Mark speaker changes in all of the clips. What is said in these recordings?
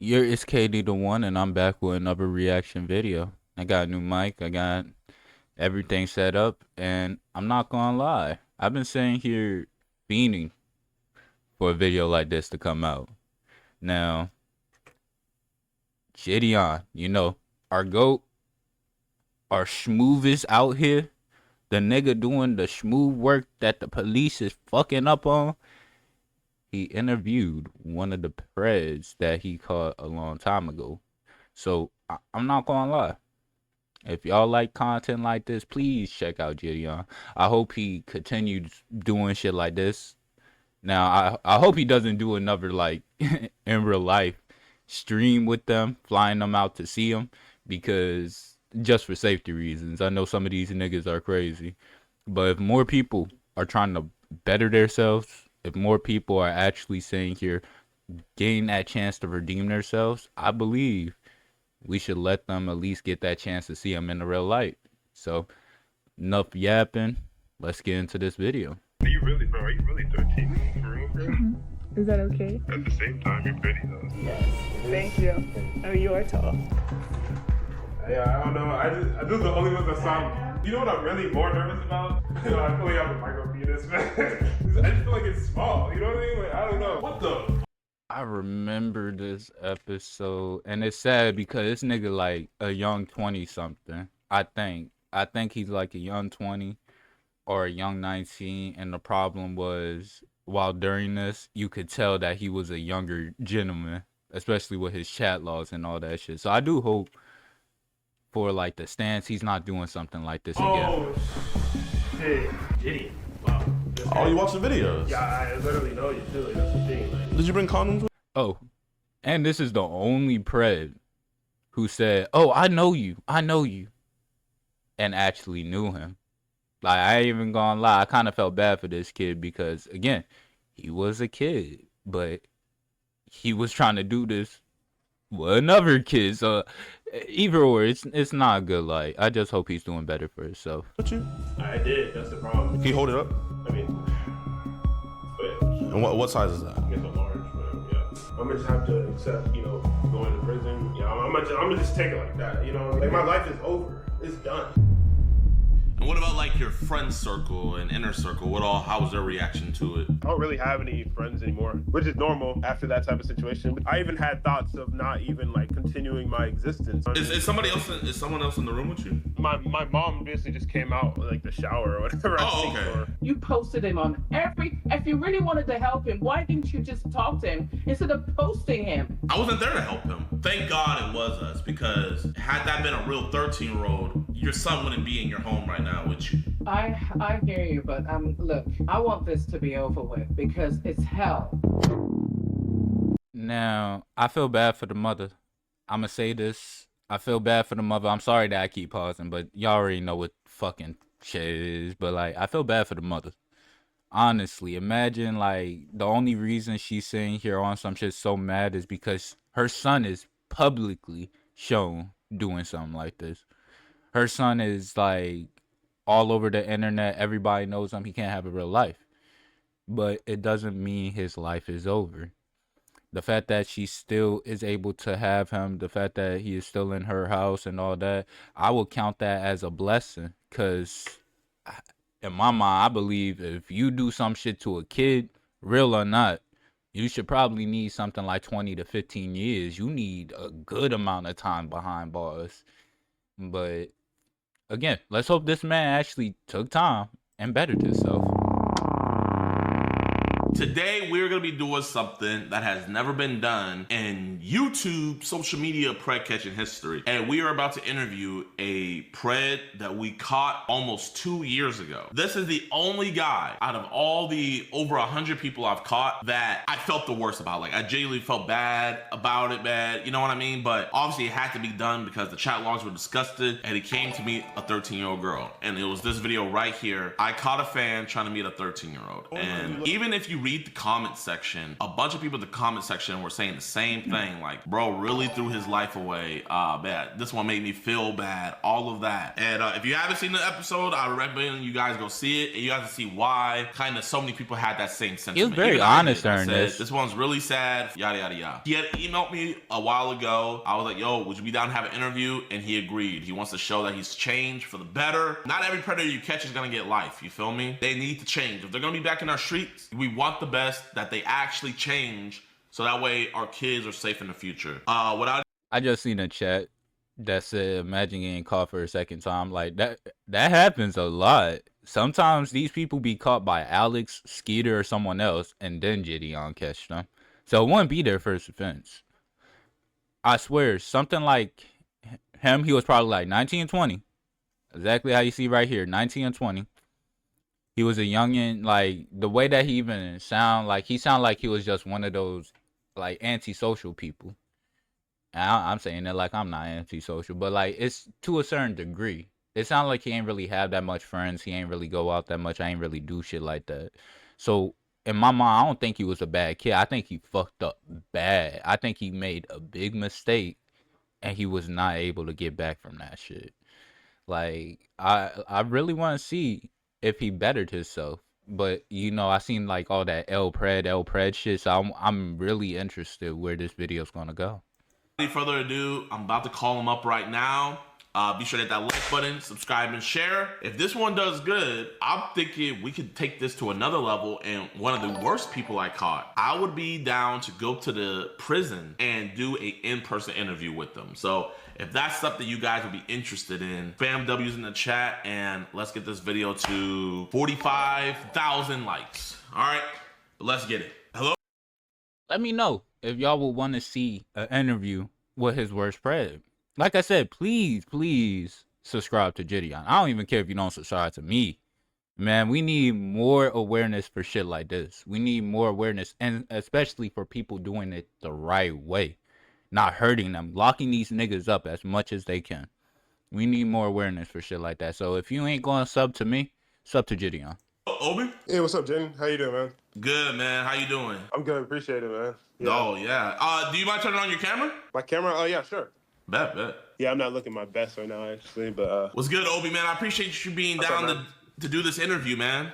Speaker 1: It's KD the one, and I'm back with another reaction video. I got a new mic, I got everything set up, and I'm not gonna lie. I've been sitting here fiending for a video like this to come out. Now, JiDion, our GOAT, our schmoovest out here, the nigga doing the schmoove work that the police is fucking up on. He interviewed one of the preds that he caught a long time ago. So, I'm not gonna lie. If y'all like content like this, please check out JiDion. I hope he continues doing shit like this. Now, I hope he doesn't do another, like, in real life stream with them, flying them out to see them, because just for safety reasons. I know some of these niggas are crazy. But if more people are trying to better themselves, if more people are actually saying here, getting that chance to redeem themselves, I believe we should let them at least get that chance to see them in the real light. So, enough yapping. Let's get into this video.
Speaker 2: Are you really, bro? Are you really 13? For real, bro?
Speaker 3: Is that okay?
Speaker 2: At the same time, you're pretty though.
Speaker 3: Yes. Thank you. Oh, you are tall.
Speaker 2: Yeah, I don't know. I just the only ones that sound. You know what I'm really more nervous about? I feel like I have a micro penis, man. I just feel like it's small. You know what I mean? Like, I don't know. What the?
Speaker 1: I remember this episode, and it's sad because this nigga like a young 20 something. I think he's like a young 20 or a young 19, and the problem was while during this, you could tell that he was a younger gentleman, especially with his chat logs and all that shit. So I do hope for like the stance he's not doing something like this again.
Speaker 2: Oh shit, JiDion. Wow.
Speaker 4: Oh, you watch the videos?
Speaker 2: Yeah, I literally know you too. Like, that's the thing. Like,
Speaker 4: Did you bring condoms with?
Speaker 1: Oh, and this is the only pred who said, "Oh, I know you, and actually knew him. Like, I ain't even gonna lie, I kind of felt bad for this kid because, again, he was a kid, but he was trying to do this with another kid. So, either or, it's not good. Like, I just hope he's doing better for himself.
Speaker 4: With you?
Speaker 2: I did. That's the problem.
Speaker 4: Can you hold it up?
Speaker 2: I mean, but
Speaker 4: And what size is that?
Speaker 2: it's a large, but yeah. I'm gonna just have to accept, going to prison. Yeah, I'm gonna just take it like that. Like my life is over. It's done.
Speaker 4: And what about like your friend circle and inner circle? How was their reaction to it?
Speaker 2: I don't really have any friends anymore, which is normal after that type of situation. But I even had thoughts of not even like continuing my existence.
Speaker 4: Is someone else in the room with you?
Speaker 2: My mom basically just came out like the shower or whatever.
Speaker 4: Oh, okay.
Speaker 3: You posted him on if you really wanted to help him, why didn't you just talk to him instead of posting him?
Speaker 4: I wasn't there to help him. Thank God it was us, because had that been a real 13-year-old, your son wouldn't be in your home right now with you.
Speaker 3: I hear you, but look, I want this to be over with because it's hell.
Speaker 1: Now, I feel bad for the mother. I'm gonna say this. I feel bad for the mother. I'm sorry that I keep pausing, but y'all already know what fucking shit it is. But, like, I feel bad for the mother. Honestly, imagine, like, the only reason she's sitting here on some shit so mad is because her son is publicly shown doing something like this. Her son is, like, all over the internet. Everybody knows him. He can't have a real life. But it doesn't mean his life is over. The fact that she still is able to have him, the fact that he is still in her house and all that, I will count that as a blessing. Because in my mind, I believe if you do some shit to a kid, real or not, you should probably need something like 20 to 15 years. You need a good amount of time behind bars. But again, let's hope this man actually took time and bettered himself.
Speaker 4: Today, we're going to be doing something that has never been done in YouTube social media pred catching history. And we are about to interview a pred that we caught almost 2 years ago. This is the only guy out of all the over 100 people I've caught that I felt the worst about. Like, I genuinely felt bad about it, bad. You know what I mean? But obviously, it had to be done because the chat logs were disgusted, and he came to meet a 13-year-old girl. And it was this video right here. I caught a fan trying to meet a 13-year-old. And even if you read the comment section, a bunch of people in the comment section were saying the same thing. Like, bro really threw his life away. Man, this one made me feel bad. All of that. And if you haven't seen the episode, I recommend you guys go see it, and you guys to see why kind of so many people had that same sentiment.
Speaker 1: He was very honest during this.
Speaker 4: This one's really sad. Yada yada yada. He had emailed me a while ago. I was like, yo, would you be down to have an interview? And he agreed. He wants to show that he's changed for the better. Not every predator you catch is gonna get life. You feel me? They need to change. If they're gonna be back in our streets, we want the best, that they actually change, so that way our kids are safe in the future.
Speaker 1: I just seen a chat that said, imagine getting caught for a second time. Like, that happens a lot. Sometimes these people be caught by Alex, Skeeter, or someone else, and then JiDion catch them. So it wouldn't be their first offense. I swear, something like him, he was probably like 19 and 20. Exactly how you see right here, 19 and 20. He was a youngin', like, the way that he even sound like he was just one of those, like, antisocial people. And I'm saying it like I'm not antisocial, but, like, it's to a certain degree. It sounds like he ain't really have that much friends. He ain't really go out that much. I ain't really do shit like that. So, in my mind, I don't think he was a bad kid. I think he fucked up bad. I think he made a big mistake, and he was not able to get back from that shit. Like, I really want to see if he bettered himself. But, you know, I seen, like, all that El Pred shit, so I'm really interested where this video's gonna go.
Speaker 4: Without further ado, I'm about to call him up right now. Be sure to hit that like button, subscribe, and share. If this one does good, I'm thinking we could take this to another level. And one of the worst people I caught, I would be down to go to the prison and do a in-person interview with them. So if that's something you guys would be interested in, spam W's in the chat, and let's get this video to 45,000 likes. All right, let's get it. Hello?
Speaker 1: Let me know if y'all would want to see an interview with his worst pred. Like I said, please subscribe to JiDion. I don't even care if you don't subscribe to me. Man, we need more awareness for shit like this. We need more awareness, and especially for people doing it the right way. Not hurting them. Locking these niggas up as much as they can. We need more awareness for shit like that. So if you ain't going to sub to me, sub to JiDion.
Speaker 4: Obi?
Speaker 2: Hey, what's up, Jen? How you doing, man?
Speaker 4: Good, man. How you doing?
Speaker 2: I'm good. Appreciate it, man. Yeah.
Speaker 4: Oh, yeah. Do you mind turning on your camera?
Speaker 2: My camera? Oh, yeah, sure.
Speaker 4: Bet.
Speaker 2: Yeah, I'm not looking my best right now, actually, but
Speaker 4: What's good, Obi, man? I appreciate you being down to do this interview, man.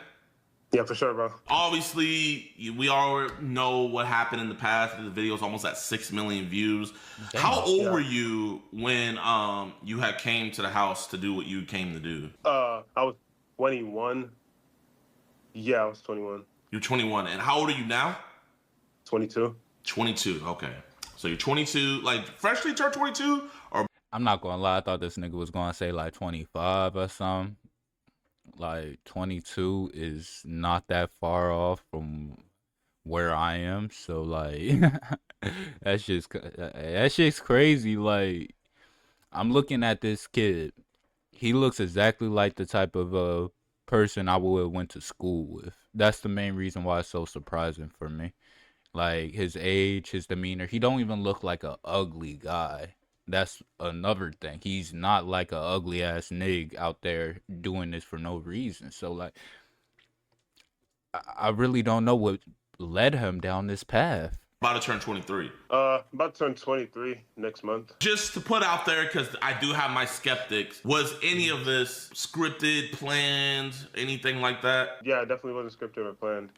Speaker 2: Yeah, for sure, bro.
Speaker 4: Obviously, we all know what happened in the past. The video's almost at 6 million views.
Speaker 1: Damn.
Speaker 4: How old were you when you had came to the house to do what you came to do?
Speaker 2: I was 21. Yeah, I was 21.
Speaker 4: You're 21. And how old are you now?
Speaker 2: 22.
Speaker 4: 22. Okay. So you're 22, like freshly turned 22? Or
Speaker 1: I'm not going to lie. I thought this nigga was going to say like 25 or something. Like 22 is not that far off from where I am. So like, that's just crazy. Like, I'm looking at this kid. He looks exactly like the type of person I would have went to school with. That's the main reason why it's so surprising for me. Like, his age, his demeanor. He don't even look like a ugly guy. That's another thing. He's not like a ugly ass nig out there doing this for no reason. So like, I really don't know what led him down this path.
Speaker 4: about to turn 23.
Speaker 2: About to turn 23 next month.
Speaker 4: Just to put out there, because I do have my skeptics, was any of this scripted, planned, anything like that?
Speaker 2: Yeah, it definitely wasn't scripted or planned.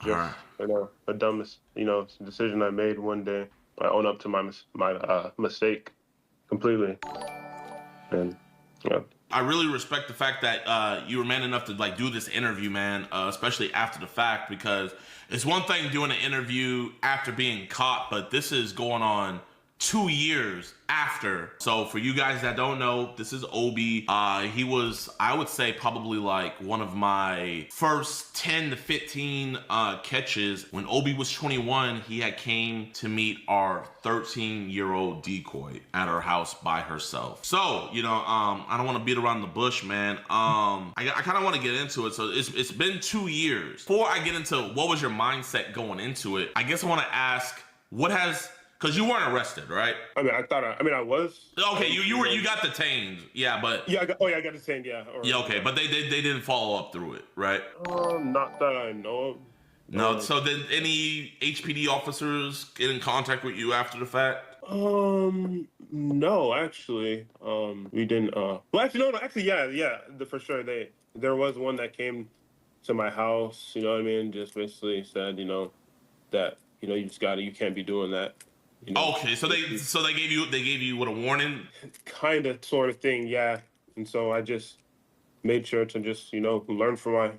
Speaker 2: Just,
Speaker 4: Alright.
Speaker 2: you know, a dumb, decision I made one day. I own up to my mistake completely. And, yeah.
Speaker 4: I really respect the fact that you were man enough to like do this interview, man, especially after the fact, because it's one thing doing an interview after being caught, but this is going on 2 years after. So for you guys that don't know, this is Obi. He was, I would say, probably like one of my first 10 to 15 catches. When Obi was 21, he had came to meet our 13-year-old decoy at our house by herself. So, you know, I don't want to beat around the bush, man. I kind of want to get into it. So it's been 2 years. Before I get into what was your mindset going into it, I guess I want to ask, what has... Because you weren't arrested, right?
Speaker 2: I was.
Speaker 4: Okay, you got detained, yeah, but
Speaker 2: Yeah, I got detained, yeah.
Speaker 4: yeah, okay, but they didn't follow up through it, right?
Speaker 2: Not that I know of.
Speaker 4: No. So did any HPD officers get in contact with you after the fact?
Speaker 2: No, actually, we didn't. Well, actually, no, actually, yeah, for sure. There was one that came to my house. You know what I mean? Just basically said, that you can't be doing that.
Speaker 4: Okay, so they gave you what, a warning?
Speaker 2: Kind of sort of thing, yeah. And so I just made sure to just learn from my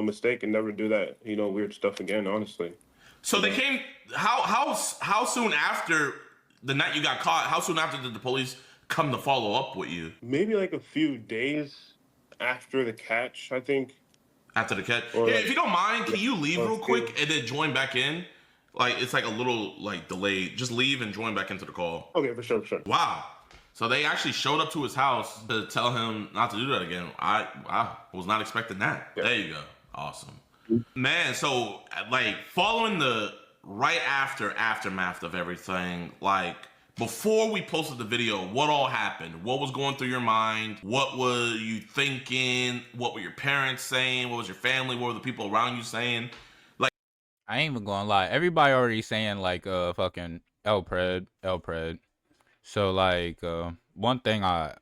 Speaker 2: mistake and never do that weird stuff again. Honestly.
Speaker 4: So they came. How soon after the night you got caught? How soon after did the police come to follow up with you?
Speaker 2: Maybe like a few days after the catch, I think.
Speaker 4: After the catch?
Speaker 2: Or
Speaker 4: Hey,
Speaker 2: like,
Speaker 4: if you don't mind, can you leave real quick
Speaker 2: okay.
Speaker 4: and then join back in? Like it's like a little like delayed. Just leave and join back into the call.
Speaker 2: Okay, for sure, for sure.
Speaker 4: Wow. So they actually showed up to his house to tell him not to do that again. I was not expecting that.
Speaker 2: Yeah.
Speaker 4: There you go. Awesome. Man, so like following the aftermath of everything, like before we posted the video, what all happened? What was going through your mind? What were you thinking? What were your parents saying? What was your family? What were the people around you saying? Like,
Speaker 1: I ain't even gonna lie. Everybody already saying like fucking El Pred. So like one thing I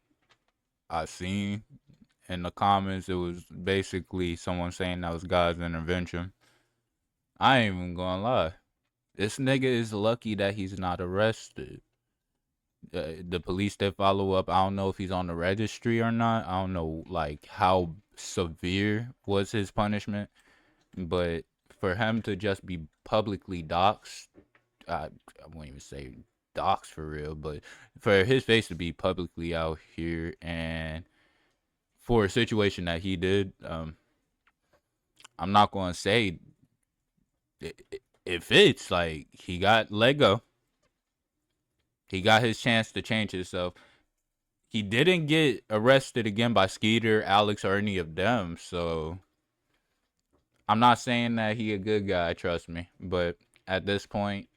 Speaker 1: seen in the comments, it was basically someone saying that was God's intervention. I ain't even gonna lie. This nigga is lucky that he's not arrested. The police did follow up. I don't know if he's on the registry or not. I don't know like how severe was his punishment, but for him to just be publicly doxxed, I won't even say doxxed for real, but for his face to be publicly out here and for a situation that he did, I'm not going to say if it's like he got let go. He got his chance to change himself. He didn't get arrested again by Skeeter, Alex, or any of them. So I'm not saying that he a good guy, trust me. But at this point,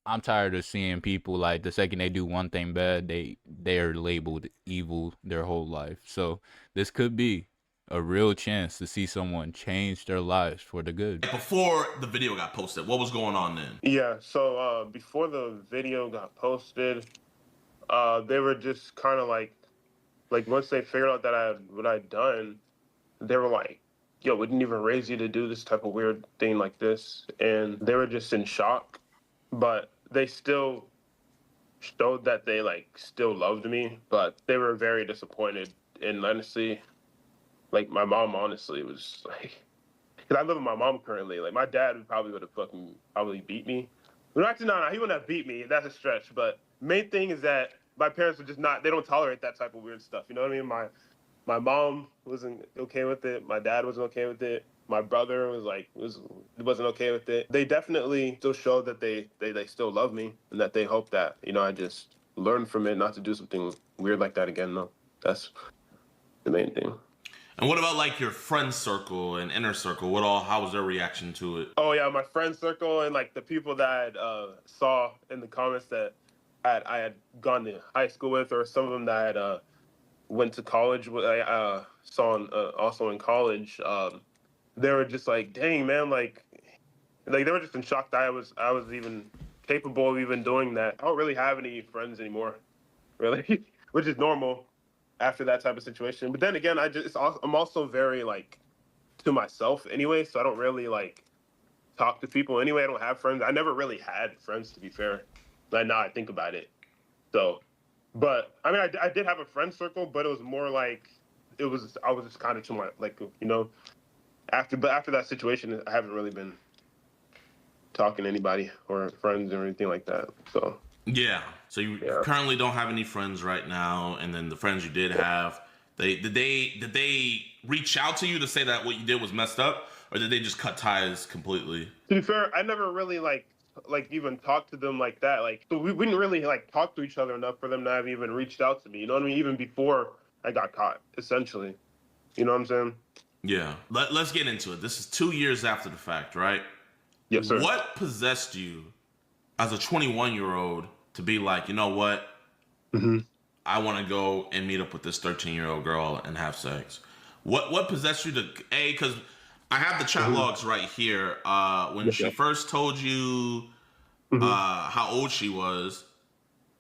Speaker 1: I'm tired of seeing people like the second they do one thing bad, they're labeled evil their whole life. So this could be a real chance to see someone change their lives for the good.
Speaker 4: before the video got posted, what was going on then?
Speaker 2: Yeah. So before the video got posted, they were just kind of like once they figured out that what I'd done, they were like, "Yo, we didn't even raise you to do this type of weird thing like this," and they were just in shock. But they still showed that they like still loved me, but they were very disappointed. And honestly, like my mom, honestly was like, because I live with my mom currently. Like my dad would have fucking probably beat me. Well, actually, no, he wouldn't have beat me. That's a stretch. But main thing is that my parents are just not. They don't tolerate that type of weird stuff. You know what I mean? My mom wasn't okay with it. My dad wasn't okay with it. My brother wasn't okay with it. They definitely still showed that they still love me and that they hope that I just learn from it, not to do something weird like that again. No, that's the main thing.
Speaker 4: And what about like your friend circle and inner circle? How was their reaction to it?
Speaker 2: Oh yeah, my friend circle and like the people that I saw in the comments that I had gone to high school with, or some of them that I went to college with. I saw also in college. They were just like, "Dang man, like they were just in shock that I was even capable of even doing that." I don't really have any friends anymore, really, which is normal after that type of situation. But then again, I'm also very like to myself anyway, so I don't really like talk to people anyway. I don't have friends. I never really had friends, to be fair. Like now I think about it. So, but I mean, I did have a friend circle, but it was more like I was just kind of to my after that situation, I haven't really been talking to anybody or friends or anything like that. So
Speaker 4: Yeah. So you currently don't have any friends right now, and then the friends you did have, did they reach out to you to say that what you did was messed up, or did they just cut ties completely?
Speaker 2: to be fair, I never really like even talked to them like that. Like so we didn't really like talk to each other enough for them to have even reached out to me. You know what I mean? Even before I got caught, essentially. You know what I'm saying?
Speaker 4: Yeah. Let's get into it. This is 2 years after the fact, right?
Speaker 2: Yes, sir.
Speaker 4: What possessed you as a 21-year-old to be like, you know what?
Speaker 2: Mm-hmm.
Speaker 4: I want to go and meet up with this 13-year-old girl and have sex. What possessed you to because I have the chat logs right here. When she first told you how old she was,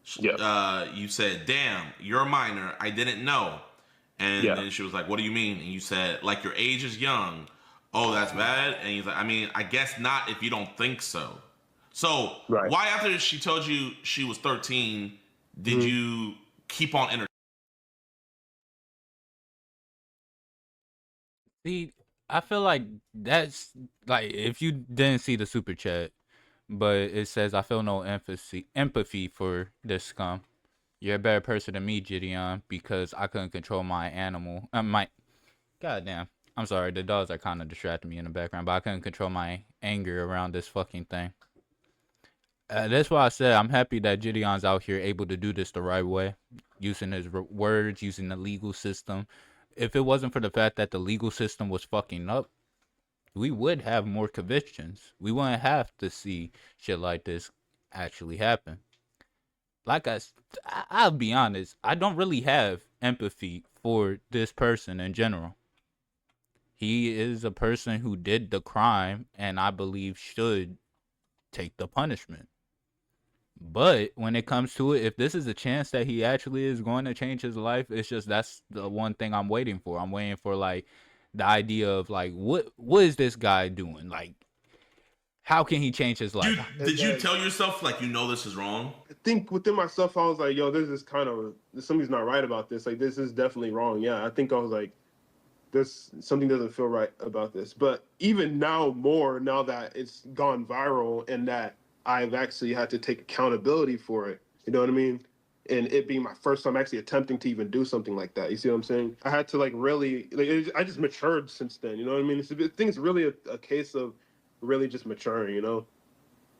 Speaker 4: you said, "Damn, you're a minor. I didn't know." And then she was like, "What do you mean?" And you said, "Like your age is young." Oh, that's bad. And he's like, "I mean, I guess not if you don't think so." So why, after she told you she was 13, did you keep on entertaining?
Speaker 1: See, I feel like that's like if you didn't see the super chat, but it says I feel no empathy for this scum. You're a better person than me, JiDion, because I couldn't control my animal. My goddamn. I'm sorry, the dogs are kind of distracting me in the background, but I couldn't control my anger around this fucking thing. That's why I said I'm happy that JiDion's out here able to do this the right way, using his words, using the legal system. If it wasn't for the fact that the legal system was fucking up, we would have more convictions. We wouldn't have to see shit like this actually happen. Like I'll be honest, I don't really have empathy for this person in general. He is a person who did the crime and I believe should take the punishment. But when it comes to it, if this is a chance that he actually is going to change his life, it's just that's the one thing I'm waiting for. I'm waiting for like the idea of like what is this guy doing? Like how can he change his life?
Speaker 4: Did you tell yourself like this is wrong?
Speaker 5: I think within myself I was like, yo, this is kind of something's not right about this. Like this is definitely wrong. Yeah, I think I was like, this something doesn't feel right about this. But even now that it's gone viral and that I've actually had to take accountability for it, you know what I mean? And it being my first time actually attempting to even do something like that. You see what I'm saying? I had to like really, I just matured since then. You know what I mean? I think it's really a case of really just maturing, you know?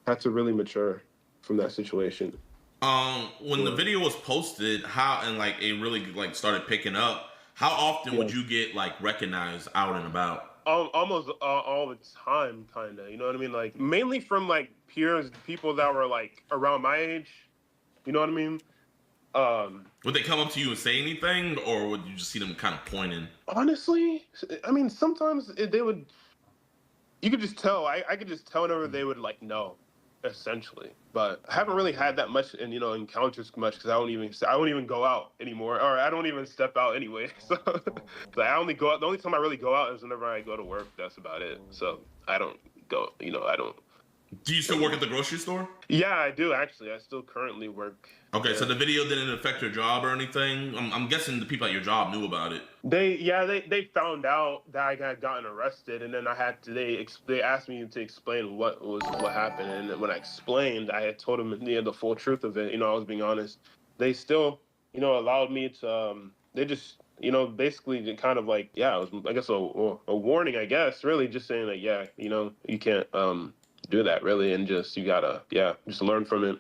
Speaker 5: Had to really mature from that situation.
Speaker 4: When the video was posted, like it really like started picking up, how often would you get like recognized out and about?
Speaker 5: Almost all the time, kind of. You know what I mean? Like mainly from like peers, people that were like around my age. You know what I mean?
Speaker 4: Would they come up to you and say anything, or would you just see them kind of pointing?
Speaker 5: Honestly, I mean, sometimes they would. You could just tell. I could just tell whenever they would like know, essentially. But I haven't really had that much encounters much because I won't even go out anymore, or I don't even step out anyway. So like, I only go out. The only time I really go out is whenever I go to work. That's about it. So I don't go. I don't.
Speaker 4: Do you still work at the grocery store?
Speaker 5: Yeah, I do actually. I still currently work.
Speaker 4: Okay, so the video didn't affect your job or anything? I'm guessing the people at your job knew about it.
Speaker 5: They found out that I had gotten arrested, and then they asked me to explain what happened, and when I explained, I had told them the full truth of it. I was being honest. They still allowed me to. They just basically kind of like it was I guess a warning, I guess, really just saying like you can't do that really, and just you gotta just learn from it.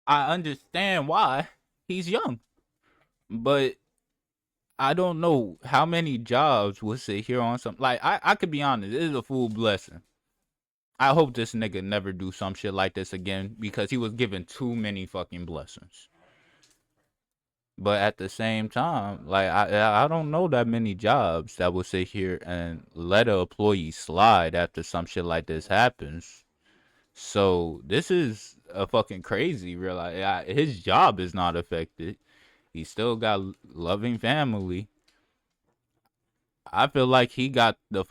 Speaker 1: I understand why he's young, but I don't know how many jobs will sit here on some. Like I could be honest, it is a full blessing. I hope this nigga never do some shit like this again because he was given too many fucking blessings. But at the same time, like I don't know that many jobs that will sit here and let an employee slide after some shit like this happens. So this is a fucking crazy real. His job is not affected. He still got loving family. I feel like he got the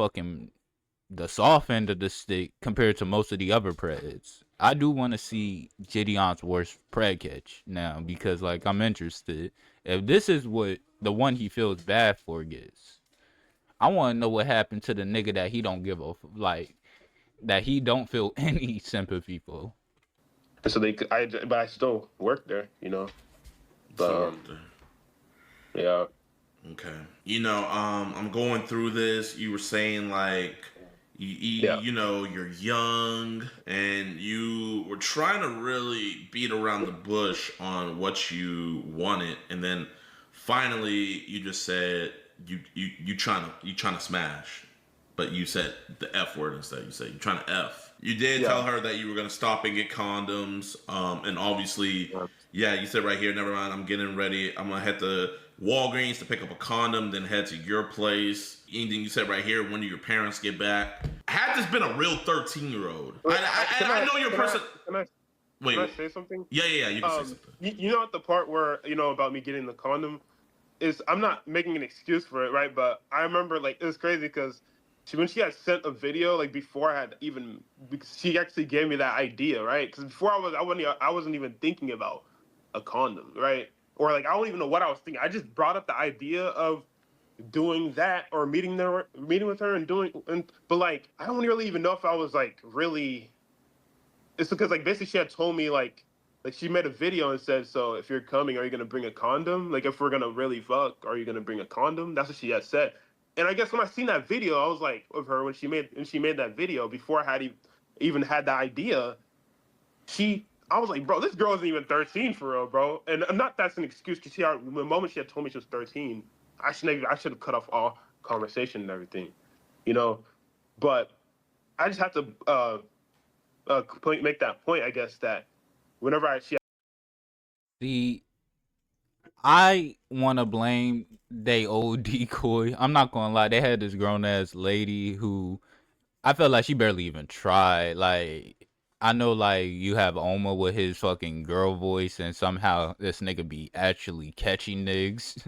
Speaker 1: soft end of the stick compared to most of the other preds. I do want to see JiDion's worst pred catch now because like I'm interested. If this is what the one he feels bad for gets, I want to know what happened to the nigga that he don't give a like that he don't feel any sympathy for.
Speaker 5: So but I still work there, But yeah.
Speaker 4: Okay. I'm going through this. You were saying like you're young and you were trying to really beat around the bush on what you wanted, and then finally you just said you trying to smash, but you said the F word instead. You said you're trying to F. You did tell her that you were going to stop and get condoms, and obviously, you said right here, never mind, I'm getting ready. I'm going to have to Walgreens to pick up a condom, then head to your place. Anything you said right here, when do your parents get back? Had this been a real 13-year-old, I know your person. Wait,
Speaker 5: can I say something?
Speaker 4: Yeah, you can say something.
Speaker 5: You know, at the part where about me getting the condom, is I'm not making an excuse for it, right? But I remember like it was crazy because when she had sent a video like before I had even, because she actually gave me that idea, right? Because before I wasn't even thinking about a condom, right? Or like I don't even know what I was thinking. I just brought up the idea of doing that or meeting with her but like I don't really even know if I was like really. It's because like basically she had told me like she made a video and said, so if you're coming, are you gonna bring a condom? Like if we're gonna really fuck, are you gonna bring a condom? That's what she had said. And I guess when I seen that video, I was like, of her when she made that video before I had even had the idea, I was like, bro, this girl isn't even 13 for real, bro. And not that's an excuse because the moment she had told me she was 13, I should have cut off all conversation and everything, you know. But I just have to make that point, I guess, that whenever
Speaker 1: See, I want to blame they old decoy. I'm not gonna lie, they had this grown ass lady who I felt like she barely even tried. Like, I know, like, you have Oma with his fucking girl voice, and somehow this nigga be actually catching niggas.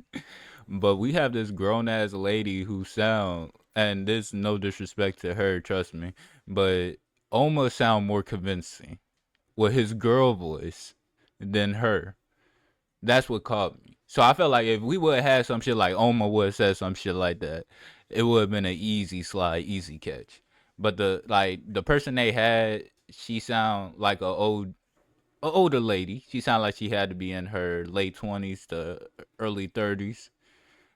Speaker 1: But we have this grown ass lady who sound, and this no disrespect to her, trust me, but Oma sound more convincing with his girl voice than her. That's what caught me. So I felt like if we would have had some shit like Oma would have said some shit like that, it would have been an easy slide, easy catch. But the person they had, she sound like a older lady. She sounded like she had to be in her late 20s to early 30s.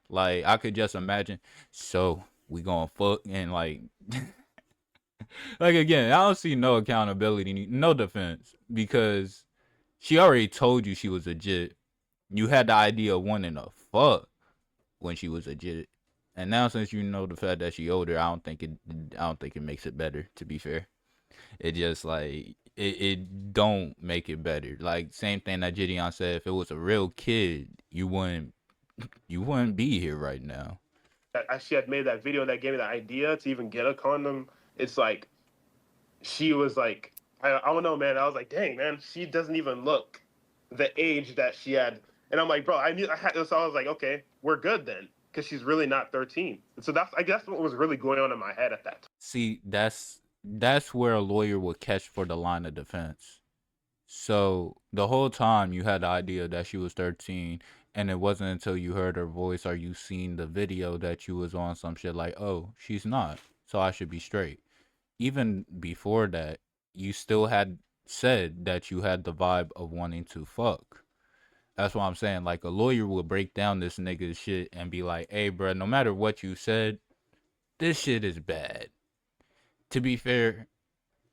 Speaker 1: Like I could just imagine. So we gonna fuck and like, like again, I don't see no accountability, no defense because she already told you she was a jit. You had the idea of wanting to fuck when she was a jit, and now since you know the fact that she older, I don't think it makes it better. To be fair, it just like it don't make it better. Like same thing that JiDion said. If it was a real kid, you wouldn't be here right now.
Speaker 5: she had made that video that gave me the idea to even get a condom, it's like she was like, I don't know, man. I was like, dang, man, she doesn't even look the age that she had. And I'm like, bro, I knew I had. So I was like, okay, we're good then, because she's really not 13. And so I guess what was really going on in my head at that time.
Speaker 1: See, that's where a lawyer would catch for the line of defense. So the whole time you had the idea that she was 13, and it wasn't until you heard her voice or you seen the video that you was on some shit like, oh, she's not, so I should be straight. Even before that, you still had said that you had the vibe of wanting to fuck. That's what I'm saying. Like a lawyer would break down this nigga's shit and be like, hey, bro, no matter what you said, this shit is bad. To be fair,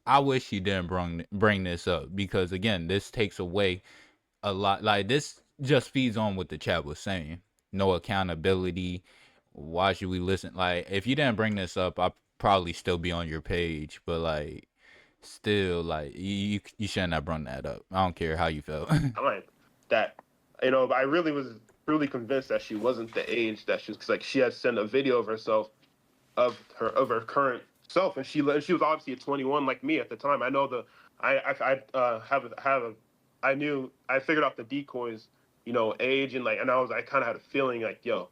Speaker 1: I wish he didn't bring this up because again, this takes away a lot. Like this just feeds on what the chat was saying. No accountability. Why should we listen? Like if you didn't bring this up, I'd probably still be on your page. But like, still, like you shouldn't have brought that up. I don't care how you felt.
Speaker 5: Time that, but I really was truly convinced that she wasn't the age that she was. Cause like she had sent a video of herself, of her current self, and she was obviously at 21 like me at the time. I know I figured out the decoys, age, and like, and I kind of had a feeling like, yo,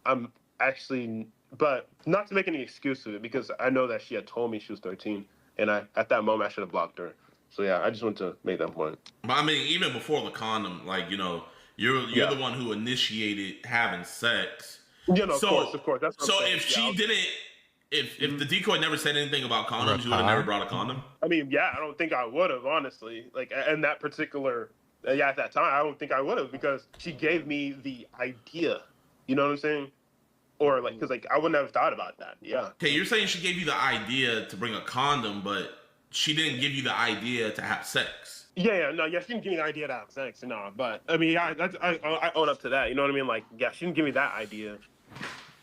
Speaker 5: I'm actually, but not to make any excuse of it because I know that she had told me she was 13, and at that moment I should have blocked her. So yeah, I just want to make that point.
Speaker 4: But I mean, even before the condom, like you're the one who initiated having sex.
Speaker 5: Yeah, no, of course. That's what
Speaker 4: so
Speaker 5: I'm saying.
Speaker 4: If she didn't, if the decoy never said anything about condoms, you would have never brought a condom.
Speaker 5: I mean, yeah, I don't think I would have, honestly. Like, in that particular, at that time, I don't think I would have because she gave me the idea. You know what I'm saying? Or like, because like I wouldn't have thought about that. Yeah.
Speaker 4: Okay, you're saying she gave you the idea to bring a condom, but she didn't give you the idea to have sex.
Speaker 5: Yeah, she didn't give me the idea to have sex, no. But I mean, I own up to that. You know what I mean? Like, yeah, she didn't give me that idea.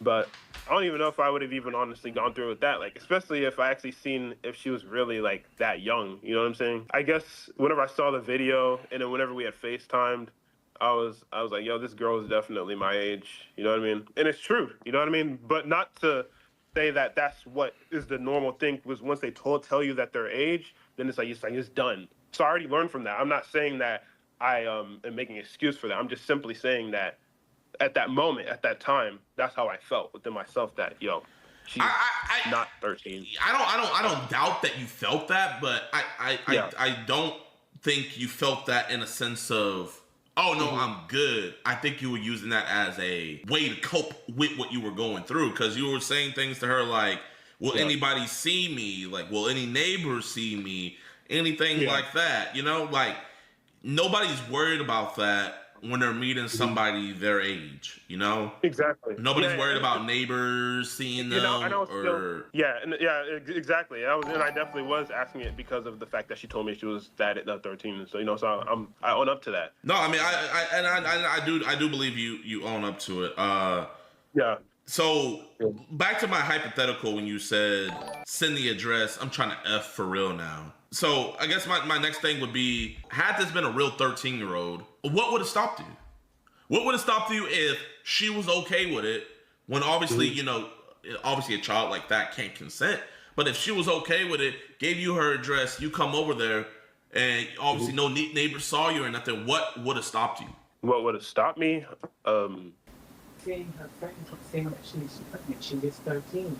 Speaker 5: But I don't even know if I would have even honestly gone through with that. Like, especially if I actually seen if she was really like that young. You know what I'm saying? I guess whenever I saw the video and then whenever we had FaceTimed, I was like, yo, this girl is definitely my age. You know what I mean? And it's true. You know what I mean? But not to say that that's what is the normal thing. Was once they tell you that their age, then it's done. So I already learned from that. I'm not saying that I am making an excuse for that. I'm just simply saying that at that moment, at that time, that's how I felt within myself. That yo, she's not 13.
Speaker 4: I don't doubt that you felt that, but
Speaker 5: Yeah.
Speaker 4: I don't think you felt that in a sense of, oh no, I'm good. I think you were using that as a way to cope with what you were going through, because you were saying things to her like, will anybody see me? Like, will any neighbors see me? Anything like that, you know? Like, nobody's worried about that when they're meeting somebody their age, you know?
Speaker 5: Exactly.
Speaker 4: Nobody's worried about neighbors seeing them,
Speaker 5: You know, and I was
Speaker 4: or...
Speaker 5: exactly. I definitely was asking it because of the fact that she told me she was that at 13. So, you know, so I own up to that.
Speaker 4: No, I mean, I do believe you own up to it.
Speaker 5: Yeah.
Speaker 4: So back to my hypothetical when you said send the address, I'm trying to F for real now. So I guess my next thing would be, had this been a real 13-year-old, what would have stopped you? What would have stopped you if she was okay with it, when obviously, you know, obviously a child like that can't consent, but if she was okay with it, gave you her address, you come over there, and obviously no neighbors saw you or nothing, what would have stopped you?
Speaker 5: What would have stopped me?
Speaker 3: Seeing her friends saying that she's pregnant, she is 13.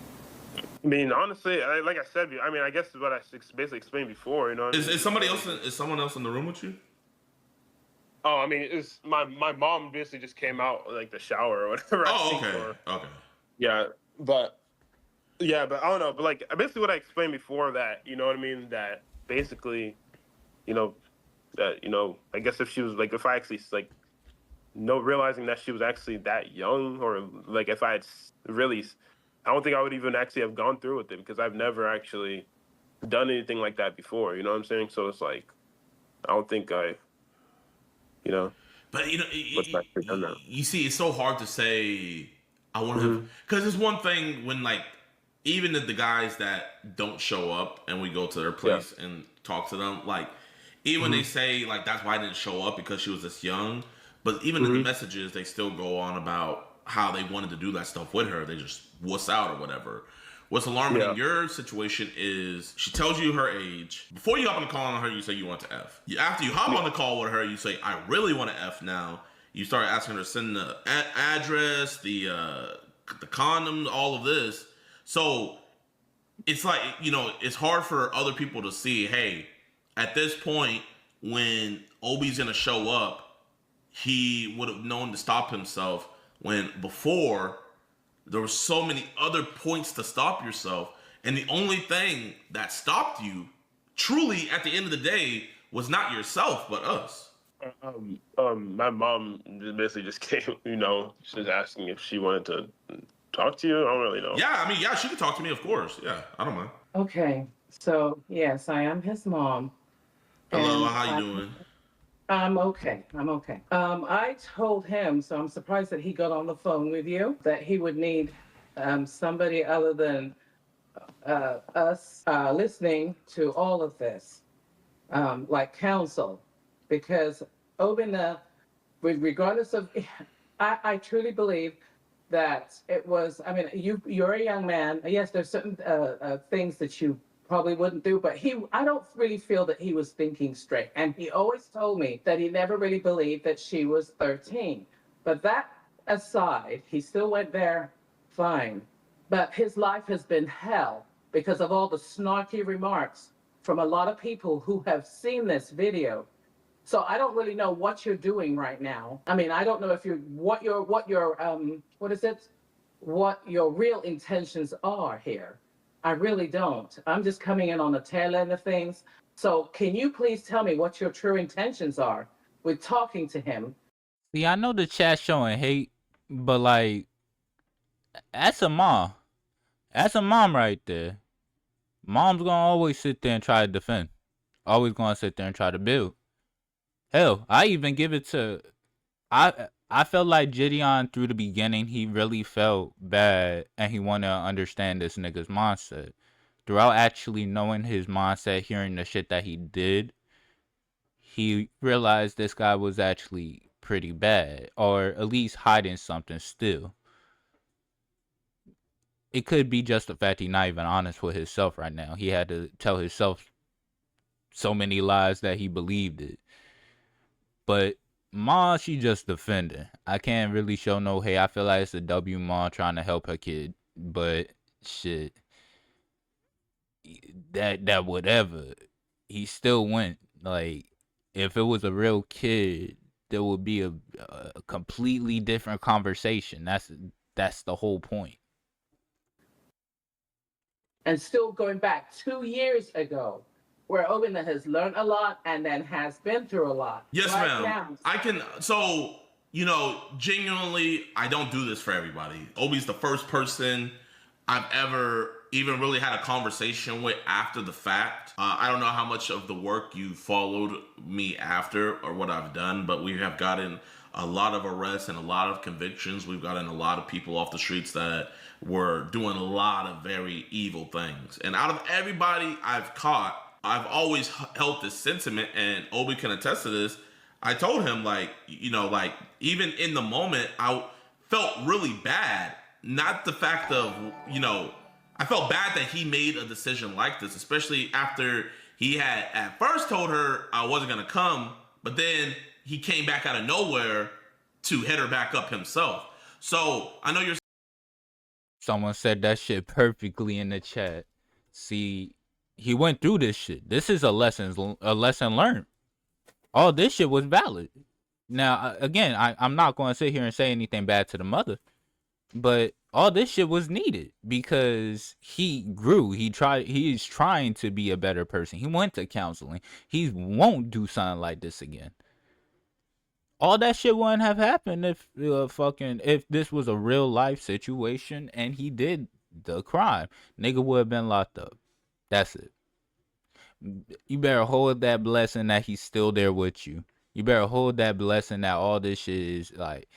Speaker 5: I mean, honestly, like I said, I mean, I guess what I basically explained before, you know.
Speaker 4: Is somebody else? Is someone else in the room with you?
Speaker 5: Oh, I mean, it's my mom basically just came out like the shower or whatever.
Speaker 4: Oh, okay.
Speaker 5: Yeah, but I don't know. But like basically what I explained before, that, you know what I mean, that basically, you know, that, you know, I guess if she was like, if I actually like realizing that she was actually that young, or like if I had really, I don't think I would even actually have gone through with it, because I've never actually done anything like that before. You know what I'm saying? So it's like, I don't think you know.
Speaker 4: But you know, you see, it's so hard to say. I want to, because it's one thing when, like, even the guys that don't show up and we go to their place and talk to them, like, even when they say like that's why I didn't show up because she was this young, but even in the messages they still go on about how they wanted to do that stuff with her. They just wuss out or whatever. What's alarming in your situation is she tells you her age. Before you hop on the call on her, you say you want to F. After you hop on the call with her, you say, I really want to F now. You start asking her to send the address, the condom, all of this. So it's like, you know, it's hard for other people to see, hey, at this point, when Obi's going to show up, he would have known to stop himself, when before there were so many other points to stop yourself. And the only thing that stopped you truly at the end of the day was not yourself, but us.
Speaker 5: My mom basically just came, you know, she's asking if she wanted to talk to you. I don't really know.
Speaker 4: Yeah, I mean, yeah, she could talk to me, of course. Yeah, I don't mind.
Speaker 3: Okay, so yes, I am his mom.
Speaker 4: Hello, how you doing?
Speaker 3: I'm okay. I told him, so I'm surprised that he got on the phone with you, that he would need somebody other than us listening to all of this, like counsel, because Obina, regardless of, I truly believe that it was, I mean, you're a young man. Yes, there's certain things that you probably wouldn't do, but I don't really feel that he was thinking straight. And he always told me that he never really believed that she was 13. But that aside, he still went there fine. But his life has been hell because of all the snarky remarks from a lot of people who have seen this video. So I don't really know what you're doing right now. I mean, I don't know if what your real intentions are here. I really don't. I'm just coming in on the tail end of things. So can you please tell me what your true intentions are with talking to him?
Speaker 1: See, I know the chat showing hate, but like, that's a mom. That's a mom right there. Mom's gonna always sit there and try to defend. Always gonna sit there and try to build. Hell, I even give it to, I felt like JiDion through the beginning, he really felt bad and he wanted to understand this nigga's mindset. Throughout actually knowing his mindset, hearing the shit that he did, he realized this guy was actually pretty bad, or at least hiding something still. It could be just the fact he's not even honest with himself right now. He had to tell himself so many lies that he believed it. But Ma, she just defending. I can't really show no hate. I feel like it's a W Ma trying to help her kid. But shit, that whatever, he still went. Like, if it was a real kid, there would be a completely different conversation. That's the whole point.
Speaker 3: And still going back 2 years ago, where Obina has learned a lot and then has been through a lot.
Speaker 4: Yes,
Speaker 3: right
Speaker 4: ma'am.
Speaker 3: now.
Speaker 4: I can. So, you know, genuinely, I don't do this for everybody. Obi's the first person I've ever even really had a conversation with after the fact. I don't know how much of the work you followed me after or what I've done, but we have gotten a lot of arrests and a lot of convictions. We've gotten a lot of people off the streets that were doing a lot of very evil things. And out of everybody I've caught, I've always held this sentiment, and Obi can attest to this. I told him, like, you know, like, even in the moment, I felt really bad. Not the fact of, you know, I felt bad that he made a decision like this, especially after he had at first told her I wasn't going to come, but then he came back out of nowhere to hit her back up himself. So I know you're.
Speaker 1: Someone said that shit perfectly in the chat. See, he went through this shit. This is a lesson learned. All this shit was valid. Now, again, I'm not going to sit here and say anything bad to the mother, but all this shit was needed because he grew. He's trying to be a better person. He went to counseling. He won't do something like this again. All that shit wouldn't have happened if this was a real life situation and he did the crime. Nigga would have been locked up. That's it. You better hold that blessing that he's still there with you. You better hold that blessing that all this shit is like,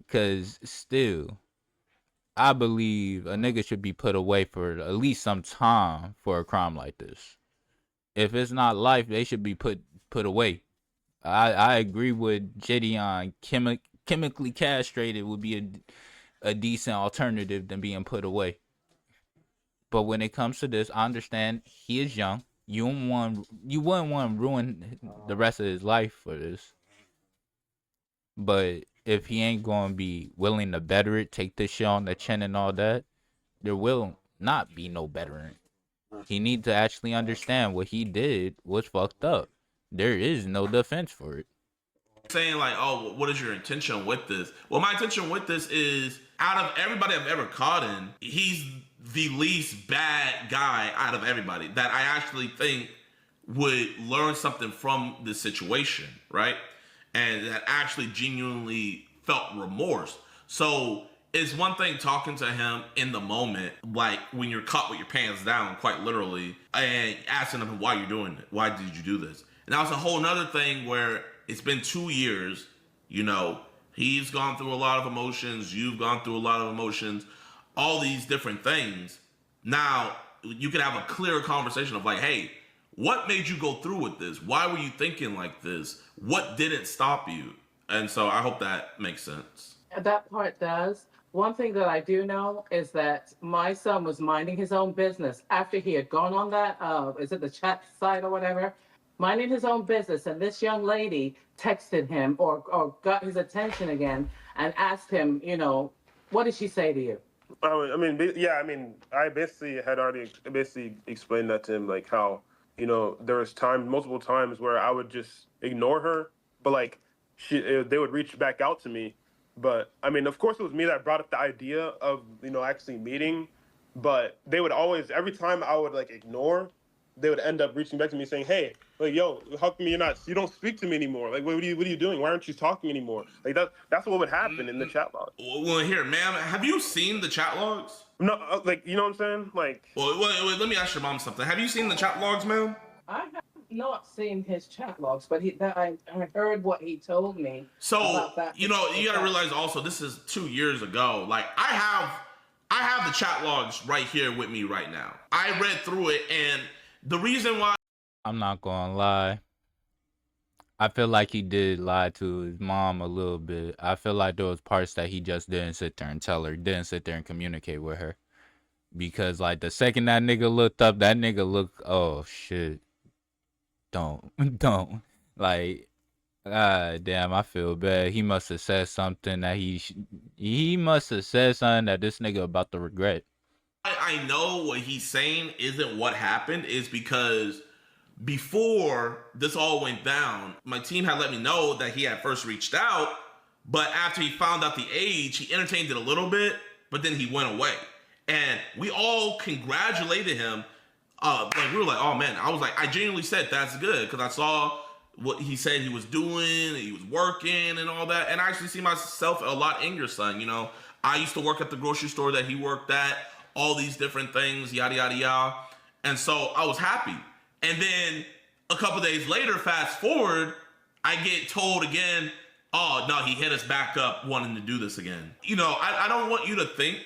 Speaker 1: cause still, I believe a nigga should be put away for at least some time for a crime like this. If it's not life, they should be put away. I agree with JiDion. Chemically castrated would be a decent alternative than being put away. But when it comes to this, I understand he is young. You wouldn't want to ruin the rest of his life for this. But if he ain't going to be willing to better it, take this shit on the chin and all that, there will not be no bettering. He needs to actually understand what he did was fucked up. There is no defense for it.
Speaker 4: Saying like, oh, what is your intention with this? Well, my intention with this is, out of everybody I've ever caught in, he's the least bad guy out of everybody that I actually think would learn something from this situation, right? And that actually genuinely felt remorse. So it's one thing talking to him in the moment, like when you're caught with your pants down, quite literally, and asking him why you're doing it. Why did you do this? And that was a whole nother thing where it's been 2 years, you know, he's gone through a lot of emotions, you've gone through a lot of emotions, all these different things. Now, you can have a clearer conversation of like, hey, what made you go through with this? Why were you thinking like this? What didn't stop you? And so I hope that makes sense.
Speaker 3: That part does. One thing that I do know is that my son was minding his own business after he had gone on that, is it the chat site or whatever? Minding his own business, and this young lady texted him or got his attention again and asked him, you know, what did she say to you?
Speaker 5: I basically had already explained that to him, like how, you know, there was multiple times where I would just ignore her, but like they would reach back out to me. But I mean, of course, it was me that brought up the idea of, you know, actually meeting. But they would always, every time I would like ignore, they would end up reaching back to me saying, "Hey, like, yo, how come you don't speak to me anymore? Like, what are you doing? Why aren't you talking anymore?" Like that's what would happen in the chat log.
Speaker 4: Well, here, ma'am, have you seen the chat logs?
Speaker 5: No, like, you know what I'm saying? Like,
Speaker 4: Well, wait, let me ask your mom something. Have you seen the chat logs, ma'am?
Speaker 3: I have not seen his chat logs, but I heard what he told me.
Speaker 4: So,
Speaker 3: about that
Speaker 4: you know, you gotta realize also, this is 2 years ago. Like, I have the chat logs right here with me right now. I read through it, and the reason why
Speaker 1: I'm not gonna lie. I feel like he did lie to his mom a little bit. I feel like there was parts that he just didn't sit there and tell her, didn't sit there and communicate with her. Because like the second that nigga looked up, that nigga looked, oh shit, don't, don't. Like, ah, damn, I feel bad. He must have said something that he must have said something that this nigga about to regret.
Speaker 4: I know what he's saying isn't what happened, is because before this all went down, my team had let me know that he had first reached out, but after he found out the age, he entertained it a little bit, but then he went away. And we all congratulated him. Like we were like, oh man, I was like, I genuinely said that's good because I saw what he said he was doing, he was working and all that, and I actually see myself a lot in your son. You know, I used to work at the grocery store that he worked at, all these different things, yada yada yada, and so I was happy. And then a couple days later, fast forward, I get told again, oh no, he hit us back up wanting to do this again. You know, I don't want you to think,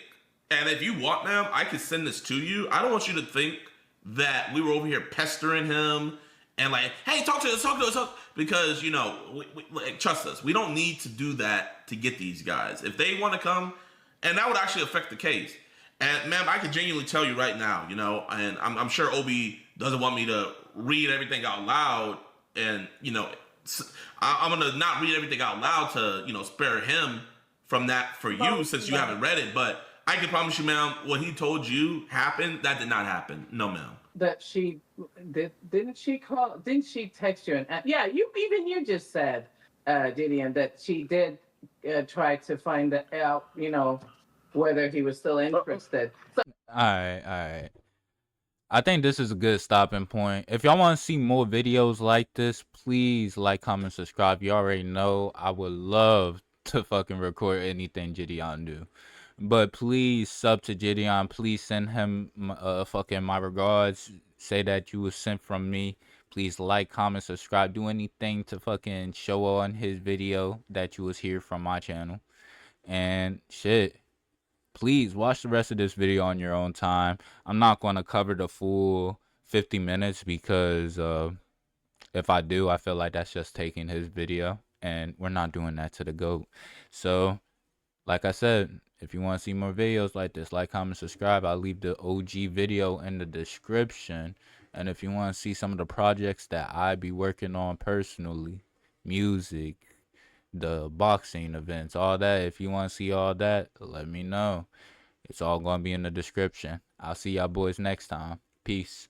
Speaker 4: and if you want, ma'am, I could send this to you. I don't want you to think that we were over here pestering him and like, hey, talk to us, because, you know, like, trust us, we don't need to do that to get these guys. If they want to come, and that would actually affect the case. And ma'am, I can genuinely tell you right now, you know, and I'm sure Obi doesn't want me to read everything out loud, and, you know, I'm gonna not read everything out loud to, you know, spare him from that for you, since you haven't read it. But I can promise you, ma'am, what he told you happened, that did not happen. No, ma'am.
Speaker 3: That she didn't she call? Didn't she text you? And yeah, you just said, JiDion, that she did try to find out, you know, whether he was still interested. So,
Speaker 1: Alright. I think this is a good stopping point. If y'all want to see more videos like this, please like, comment, subscribe. You already know I would love to fucking record anything JiDion do. But please sub to JiDion. Please send him fucking my regards. Say that you was sent from me. Please like, comment, subscribe. Do anything to fucking show on his video that you was here from my channel. And shit. Please watch the rest of this video on your own time. I'm not going to cover the full 50 minutes because if I do, I feel like that's just taking his video. And we're not doing that to the GOAT. So, like I said, if you want to see more videos like this, like, comment, subscribe. I'll leave the OG video in the description. And if you want to see some of the projects that I be working on personally, music, the boxing events, all that, if you want to see all that, let me know. It's all going to be in the description. I'll see y'all boys next time. Peace.